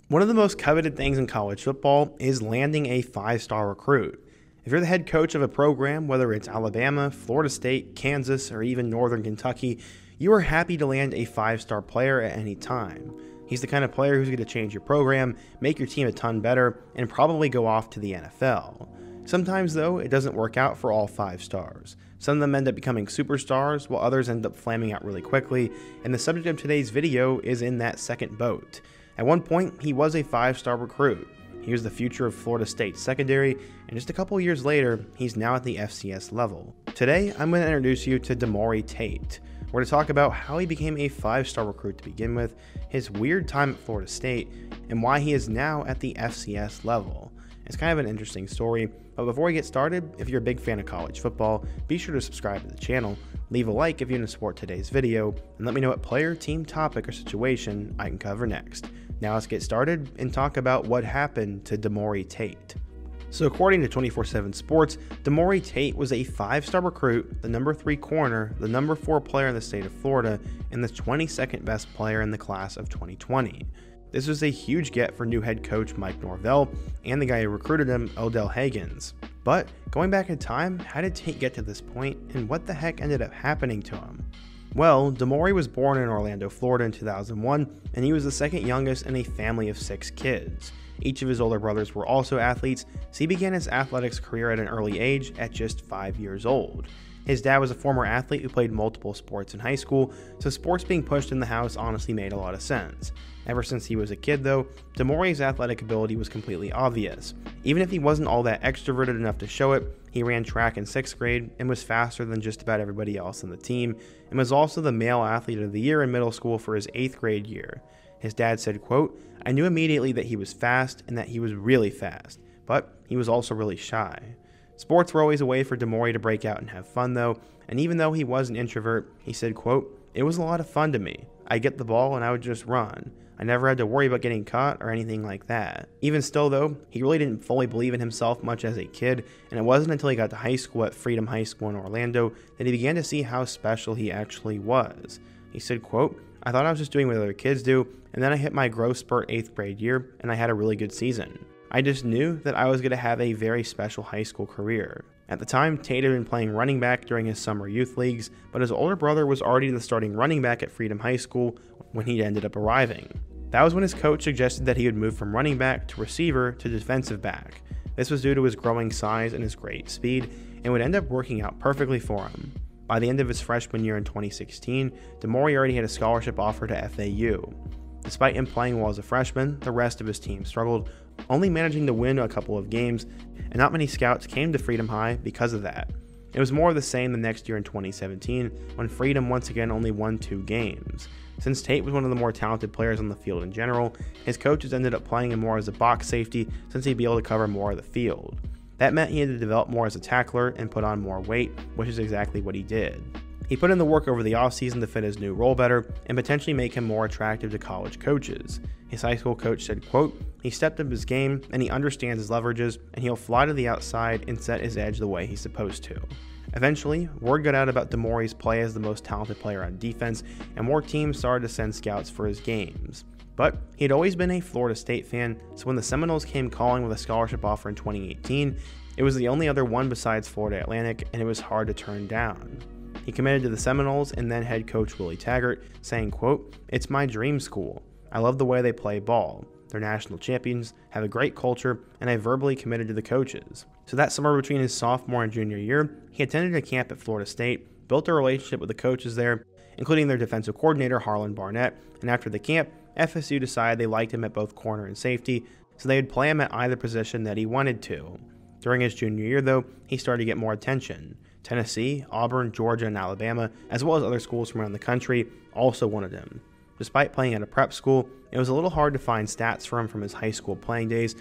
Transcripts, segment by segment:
One of the most coveted things in college football is landing a 5-star recruit. If you're the head coach of a program, whether it's Alabama, Florida State, Kansas, or even Northern Kentucky, you are happy to land a 5-star player at any time. He's the kind of player who's going to change your program, make your team a ton better, and probably go off to the NFL. Sometimes, though, it doesn't work out for all 5 stars. Some of them end up becoming superstars, while others end up flaming out really quickly, and the subject of today's video is in that second boat. At one point, he was a 5-star recruit. He was the future of Florida State secondary, and just a couple years later, he's now at the FCS level. Today, I'm going to introduce you to Demorie Tate. We're going to talk about how he became a 5-star recruit to begin with, his weird time at Florida State, and why he is now at the FCS level. It's kind of an interesting story, but before we get started, if you're a big fan of college football, be sure to subscribe to the channel, leave a like if you want to support today's video, and let me know what player, team, topic, or situation I can cover next. Now let's get started and talk about what happened to Demorie Tate. So according to 24/7 Sports, Demorie Tate was a 5-star recruit, the number 3 corner, the number 4 player in the state of Florida, and the 22nd best player in the class of 2020. This was a huge get for new head coach Mike Norvell and the guy who recruited him, Odell Haggins. But going back in time, how did Tate get to this point, and what the heck ended up happening to him? Well, Demorie was born in Orlando, Florida in 2001, and he was the second youngest in a family of 6 kids. Each of his older brothers were also athletes, so he began his athletics career at an early age at just 5 years old. His dad was a former athlete who played multiple sports in high school, so sports being pushed in the house honestly made a lot of sense. Ever since he was a kid though, Demorie's athletic ability was completely obvious. Even if he wasn't all that extroverted enough to show it, he ran track in 6th grade and was faster than just about everybody else on the team, and was also the male athlete of the year in middle school for his 8th grade year. His dad said, quote, "I knew immediately that he was fast and that he was really fast, but he was also really shy." Sports were always a way for Demorie to break out and have fun though, and even though he was an introvert, he said, quote, "It was a lot of fun to me. I'd get the ball and I would just run. I never had to worry about getting caught or anything like that." Even still though, he really didn't fully believe in himself much as a kid, and it wasn't until he got to high school at Freedom High School in Orlando that he began to see how special he actually was. He said, quote, "I thought I was just doing what other kids do, and then I hit my growth spurt 8th grade year, and I had a really good season. I just knew that I was going to have a very special high school career." At the time, Tate had been playing running back during his summer youth leagues, but his older brother was already the starting running back at Freedom High School when he ended up arriving. That was when his coach suggested that he would move from running back to receiver to defensive back. This was due to his growing size and his great speed, and would end up working out perfectly for him. By the end of his freshman year in 2016, Demorie already had a scholarship offer to FAU. Despite him playing well as a freshman, the rest of his team struggled, only managing to win a couple of games, and not many scouts came to Freedom High because of that. It was more of the same the next year in 2017, when Freedom once again only won 2 games. Since Tate was one of the more talented players on the field in general, his coaches ended up playing him more as a box safety since he'd be able to cover more of the field. That meant he had to develop more as a tackler and put on more weight, which is exactly what he did. He put in the work over the offseason to fit his new role better and potentially make him more attractive to college coaches. His high school coach said, quote, "He stepped up his game and he understands his leverages and he'll fly to the outside and set his edge the way he's supposed to." Eventually, word got out about Demorie's play as the most talented player on defense, and more teams started to send scouts for his games. But he had always been a Florida State fan, so when the Seminoles came calling with a scholarship offer in 2018, it was the only other one besides Florida Atlantic, and it was hard to turn down. He committed to the Seminoles and then head coach Willie Taggart, saying, quote, "It's my dream school. I love the way they play ball. They're national champions, have a great culture, and I verbally committed to the coaches." So that summer between his sophomore and junior year, he attended a camp at Florida State, built a relationship with the coaches there, including their defensive coordinator Harlan Barnett, and after the camp, FSU decided they liked him at both corner and safety, so they would play him at either position that he wanted to. During his junior year though, he started to get more attention. Tennessee, Auburn, Georgia, and Alabama, as well as other schools from around the country, also wanted him. Despite playing at a prep school, it was a little hard to find stats for him from his high school playing days,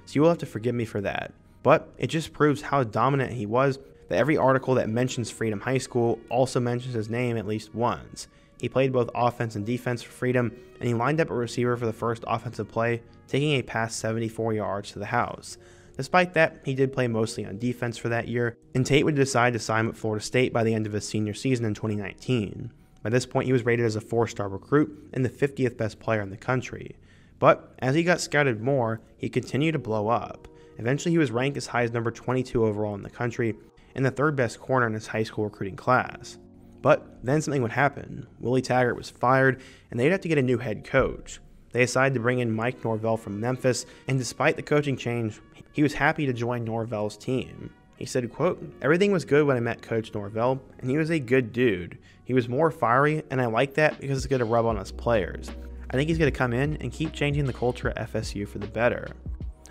so you will have to forgive me for that. But it just proves how dominant he was that every article that mentions Freedom High School also mentions his name at least once. He played both offense and defense for Freedom, and he lined up a receiver for the first offensive play, taking a pass 74 yards to the house. Despite that, he did play mostly on defense for that year, and Tate would decide to sign with Florida State by the end of his senior season in 2019. By this point, he was rated as a 4-star recruit and the 50th best player in the country. But as he got scouted more, he continued to blow up. Eventually he was ranked as high as number 22 overall in the country and the third best corner in his high school recruiting class. But then something would happen. Willie Taggart was fired and they'd have to get a new head coach. They decided to bring in Mike Norvell from Memphis, and despite the coaching change, he was happy to join Norvell's team. He said, quote, "Everything was good when I met Coach Norvell, and he was a good dude. He was more fiery, and I like that because it's going to rub on us players. I think he's going to come in and keep changing the culture at FSU for the better."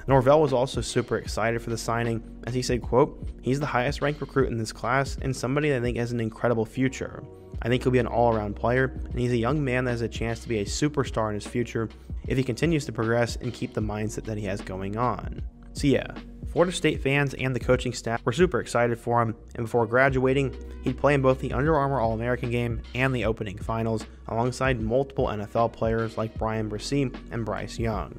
Norvell was also super excited for the signing, as he said, quote, "He's the highest ranked recruit in this class and somebody that I think has an incredible future. I think he'll be an all-around player, and he's a young man that has a chance to be a superstar in his future if he continues to progress and keep the mindset that he has going on." So yeah, Florida State fans and the coaching staff were super excited for him, and before graduating, he'd play in both the Under Armour All-American game and the opening finals, alongside multiple NFL players like Brian Bresee and Bryce Young.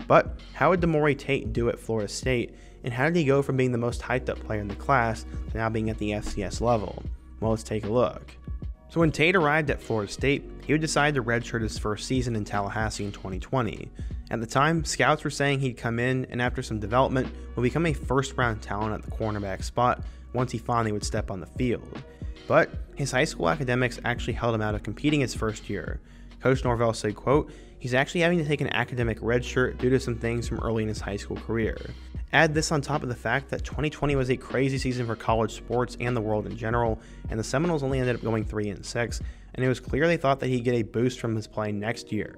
But how would Demorie Tate do at Florida State, and how did he go from being the most hyped up player in the class to now being at the FCS level? Well, let's take a look. So when Tate arrived at Florida State, he would decide to redshirt his first season in Tallahassee in 2020. At the time, scouts were saying he'd come in and after some development would become a first-round talent at the cornerback spot once he finally would step on the field. But his high school academics actually held him out of competing his first year. Coach Norvell said, quote, "He's actually having to take an academic redshirt due to some things from early in his high school career." Add this on top of the fact that 2020 was a crazy season for college sports and the world in general, and the Seminoles only ended up going 3-6, and it was clear they thought that he'd get a boost from his play next year.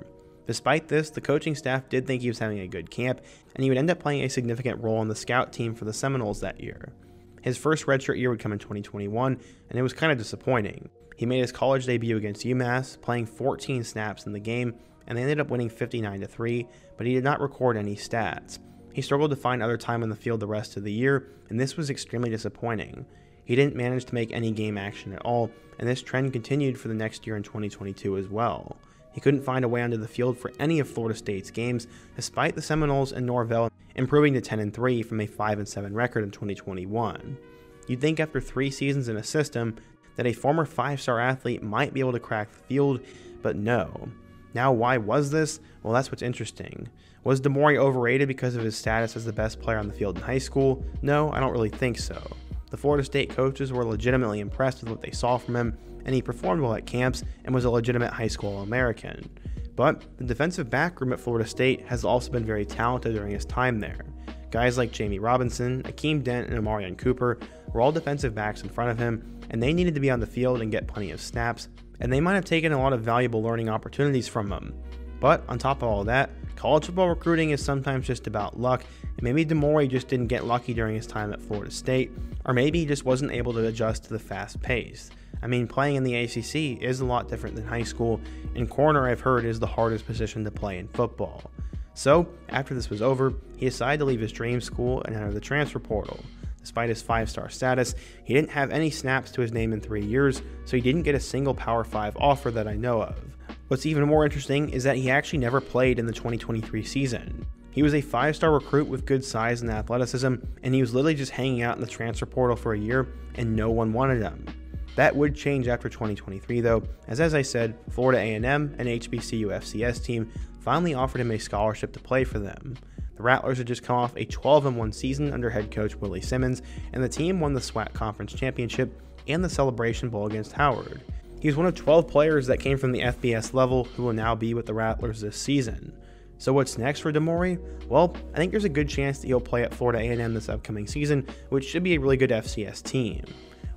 Despite this, the coaching staff did think he was having a good camp, and he would end up playing a significant role on the scout team for the Seminoles that year. His first redshirt year would come in 2021, and it was kind of disappointing. He made his college debut against UMass, playing 14 snaps in the game, and they ended up winning 59-3, but he did not record any stats. He struggled to find other time on the field the rest of the year, and this was extremely disappointing. He didn't manage to make any game action at all, and this trend continued for the next year in 2022 as well. He couldn't find a way onto the field for any of Florida State's games, despite the Seminoles and Norvell improving to 10-3 from a 5-7 record in 2021. You'd think after 3 seasons in a system that a former 5-star athlete might be able to crack the field, but no. Now, why was this? Well, that's what's interesting. Was Demorie overrated because of his status as the best player on the field in high school? No, I don't really think so. The Florida State coaches were legitimately impressed with what they saw from him, and he performed well at camps and was a legitimate high school All-American. But the defensive back room at Florida State has also been very talented during his time there. Guys like Jamie Robinson, Akeem Dent, and Amarian Cooper were all defensive backs in front of him, and they needed to be on the field and get plenty of snaps, and they might have taken a lot of valuable learning opportunities from him. But on top of all that, college football recruiting is sometimes just about luck, and maybe Demorie just didn't get lucky during his time at Florida State, or maybe he just wasn't able to adjust to the fast pace. I mean, playing in the ACC is a lot different than high school, and corner, I've heard, is the hardest position to play in football. So, after this was over, he decided to leave his dream school and enter the transfer portal. Despite his 5-star status, he didn't have any snaps to his name in 3 years, so he didn't get a single Power 5 offer that I know of. What's even more interesting is that he actually never played in the 2023 season. He was a 5-star recruit with good size and athleticism, and he was literally just hanging out in the transfer portal for a year, and no one wanted him. That would change after 2023 though, as I said, Florida A&M and HBCU FCS team finally offered him a scholarship to play for them. The Rattlers had just come off a 12-1 season under head coach Willie Simmons, and the team won the SWAC Conference Championship and the Celebration Bowl against Howard. He was one of 12 players that came from the FBS level who will now be with the Rattlers this season. So what's next for Demorie? Well, I think there's a good chance that he'll play at Florida A&M this upcoming season, which should be a really good FCS team.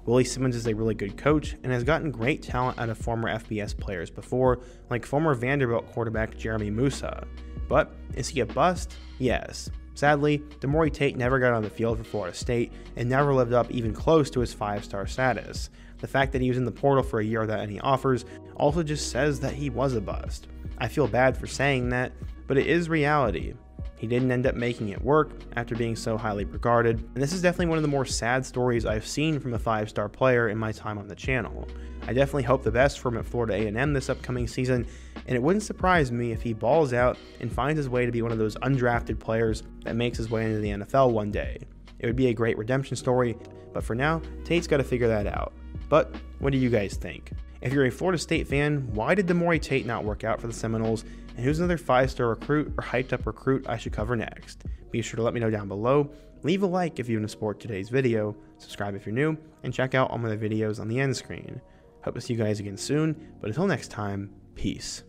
Willie Simmons is a really good coach and has gotten great talent out of former FBS players before, like former Vanderbilt quarterback Jeremy Musa. But is he a bust? Yes. Sadly, Demorie Tate never got on the field for Florida State and never lived up even close to his 5-star status. The fact that he was in the portal for a year without any offers also just says that he was a bust. I feel bad for saying that, but it is reality. He didn't end up making it work after being so highly regarded, and this is definitely one of the more sad stories I've seen from a 5-star player in my time on the channel. I definitely hope the best for him at Florida A&M this upcoming season, and it wouldn't surprise me if he balls out and finds his way to be one of those undrafted players that makes his way into the NFL one day. It would be a great redemption story, but for now, Tate's got to figure that out. But what do you guys think? If you're a Florida State fan, why did Demorie Tate not work out for the Seminoles? And who's another 5-star recruit or hyped up recruit I should cover next? Be sure to let me know down below. Leave a like if you want to support today's video, subscribe if you're new, and check out all my other videos on the end screen. Hope to see you guys again soon, but until next time, peace.